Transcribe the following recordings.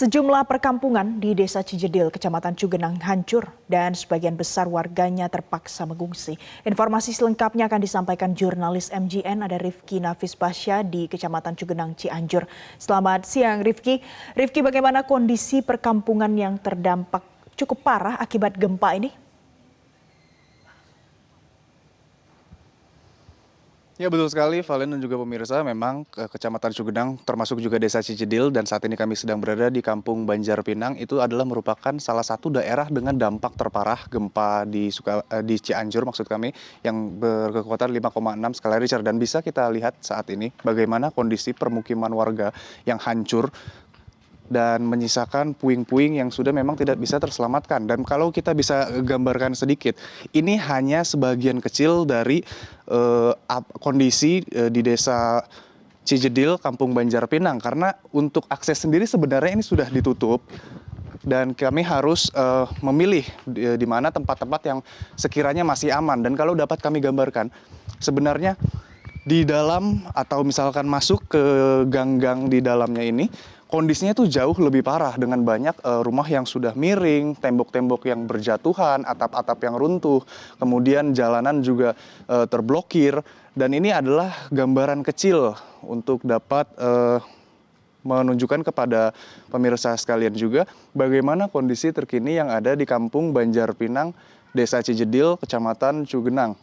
Sejumlah perkampungan di Desa Cijedil, Kecamatan Cugenang hancur dan sebagian besar warganya terpaksa mengungsi. Informasi selengkapnya akan disampaikan jurnalis MGN ada Rifki Nafis Basya di Kecamatan Cugenang Cianjur. Selamat siang Rifki. Rifki, bagaimana kondisi perkampungan yang terdampak cukup parah akibat gempa ini? Ya betul sekali, Valen dan juga pemirsa, memang Kecamatan Cugenang termasuk juga Desa Cijedil dan saat ini kami sedang berada di Kampung Banjarpinang itu adalah merupakan salah satu daerah dengan dampak terparah gempa di Cianjur maksud kami yang berkekuatan 5,6 skala Richter dan bisa kita lihat saat ini bagaimana kondisi permukiman warga yang hancur dan menyisakan puing-puing yang sudah memang tidak bisa terselamatkan. Dan kalau kita bisa gambarkan sedikit, ini hanya sebagian kecil dari kondisi di Desa Cijedil, Kampung Banjarpinang. Karena untuk akses sendiri sebenarnya ini sudah ditutup. Dan kami harus memilih di mana tempat-tempat yang sekiranya masih aman. Dan kalau dapat kami gambarkan, sebenarnya di dalam atau misalkan masuk ke gang-gang di dalamnya ini, kondisinya tuh jauh lebih parah dengan banyak rumah yang sudah miring, tembok-tembok yang berjatuhan, atap-atap yang runtuh, kemudian jalanan juga terblokir. Dan ini adalah gambaran kecil untuk dapat menunjukkan kepada pemirsa sekalian juga bagaimana kondisi terkini yang ada di Kampung Banjarpinang, Desa Cijedil, Kecamatan Cugenang.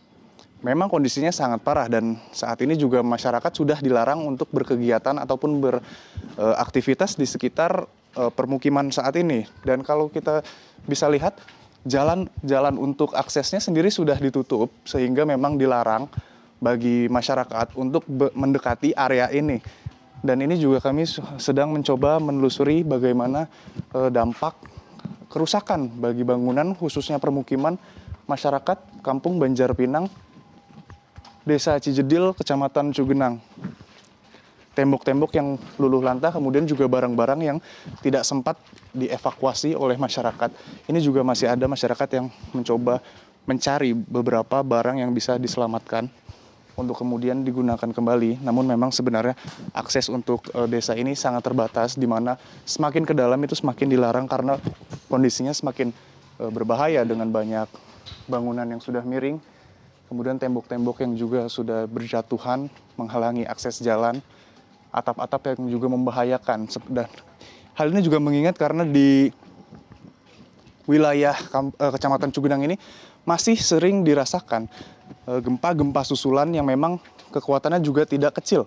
Memang kondisinya sangat parah dan saat ini juga masyarakat sudah dilarang untuk berkegiatan ataupun beraktivitas di sekitar permukiman saat ini. Dan kalau kita bisa lihat jalan untuk aksesnya sendiri sudah ditutup sehingga memang dilarang bagi masyarakat untuk mendekati area ini. Dan ini juga kami sedang mencoba menelusuri bagaimana dampak kerusakan bagi bangunan khususnya permukiman masyarakat Kampung Banjarpinang, Desa Cijedil, Kecamatan Cugenang. Tembok-tembok yang luluh lantah, kemudian juga barang-barang yang tidak sempat dievakuasi oleh masyarakat. Ini juga masih ada masyarakat yang mencoba mencari beberapa barang yang bisa diselamatkan untuk kemudian digunakan kembali. Namun memang sebenarnya akses untuk desa ini sangat terbatas, di mana semakin ke dalam itu semakin dilarang karena kondisinya semakin berbahaya dengan banyak bangunan yang sudah miring. Kemudian tembok-tembok yang juga sudah berjatuhan menghalangi akses jalan, atap-atap yang juga membahayakan. Dan hal ini juga mengingat karena di wilayah Kecamatan Cugenang ini masih sering dirasakan gempa-gempa susulan yang memang kekuatannya juga tidak kecil.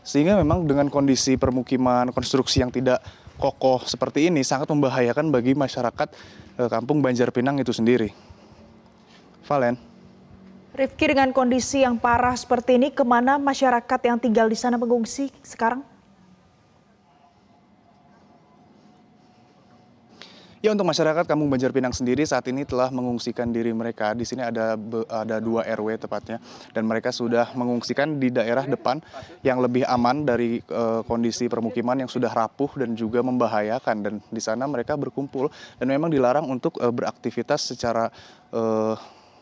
Sehingga memang dengan kondisi permukiman, konstruksi yang tidak kokoh seperti ini sangat membahayakan bagi masyarakat Kampung Banjarpinang itu sendiri. Valen. Rifki, dengan kondisi yang parah seperti ini, kemana masyarakat yang tinggal di sana mengungsi sekarang? Ya, untuk masyarakat Kampung Banjarpinang sendiri saat ini telah mengungsikan diri mereka. Di sini ada 2 RW tepatnya, dan mereka sudah mengungsikan di daerah depan yang lebih aman dari kondisi permukiman yang sudah rapuh dan juga membahayakan. Dan di sana mereka berkumpul dan memang dilarang untuk beraktivitas secara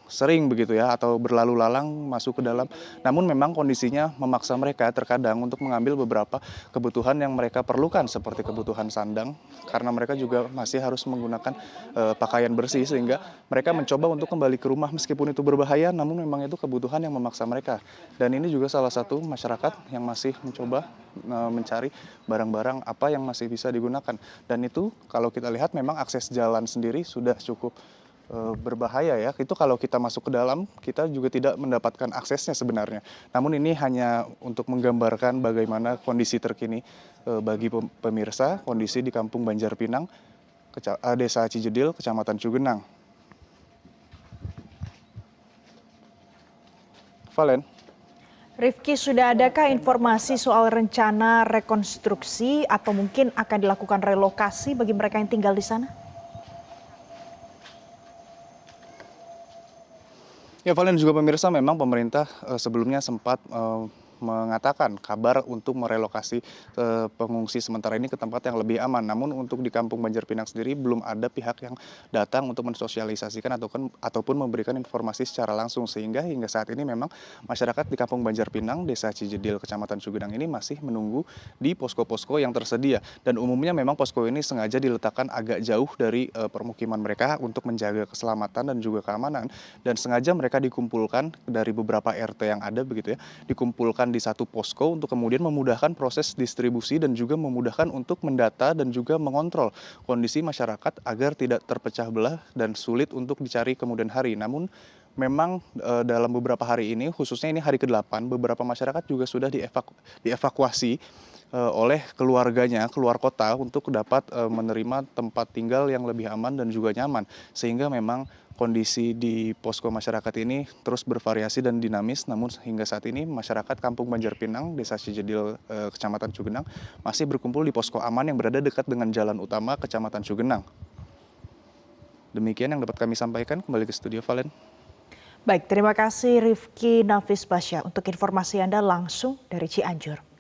sering begitu ya, atau berlalu lalang masuk ke dalam. Namun memang kondisinya memaksa mereka terkadang untuk mengambil beberapa kebutuhan yang mereka perlukan seperti kebutuhan sandang, karena mereka juga masih harus menggunakan pakaian bersih, sehingga mereka mencoba untuk kembali ke rumah meskipun itu berbahaya, namun memang itu kebutuhan yang memaksa mereka. Dan ini juga salah satu masyarakat yang masih mencoba mencari barang-barang apa yang masih bisa digunakan. Dan itu kalau kita lihat memang akses jalan sendiri sudah cukup berbahaya ya. Itu kalau kita masuk ke dalam, kita juga tidak mendapatkan aksesnya sebenarnya. Namun ini hanya untuk menggambarkan bagaimana kondisi terkini bagi pemirsa, kondisi di Kampung Banjarpinang, Desa Cijedil, Kecamatan Cugenang. Valen. Rifki, sudah adakah informasi soal rencana rekonstruksi atau mungkin akan dilakukan relokasi bagi mereka yang tinggal di sana? Ya, Valen juga pemirsa, memang pemerintah sebelumnya sempat mengatakan kabar untuk merelokasi pengungsi sementara ini ke tempat yang lebih aman. Namun untuk di Kampung Banjar Pinang sendiri belum ada pihak yang datang untuk mensosialisasikan ataupun memberikan informasi secara langsung, sehingga hingga saat ini memang masyarakat di Kampung Banjar Pinang, Desa Cijedil, Kecamatan Cugenang ini masih menunggu di posko-posko yang tersedia. Dan umumnya memang posko ini sengaja diletakkan agak jauh dari permukiman mereka untuk menjaga keselamatan dan juga keamanan, dan sengaja mereka dikumpulkan dari beberapa RT yang ada begitu ya, dikumpulkan di satu posko untuk kemudian memudahkan proses distribusi dan juga memudahkan untuk mendata dan juga mengontrol kondisi masyarakat agar tidak terpecah belah dan sulit untuk dicari kemudian hari. Namun memang dalam beberapa hari ini, khususnya ini hari ke-8, beberapa masyarakat juga sudah dievakuasi oleh keluarganya keluar kota untuk dapat menerima tempat tinggal yang lebih aman dan juga nyaman. Sehingga memang kondisi di posko masyarakat ini terus bervariasi dan dinamis, namun hingga saat ini masyarakat Kampung Banjar Pinang, Desa Cijedil, Kecamatan Cugenang masih berkumpul di posko aman yang berada dekat dengan jalan utama Kecamatan Cugenang. Demikian yang dapat kami sampaikan, kembali ke studio Valen. Baik, terima kasih Rifki Nafis Basya untuk informasi Anda langsung dari Cianjur.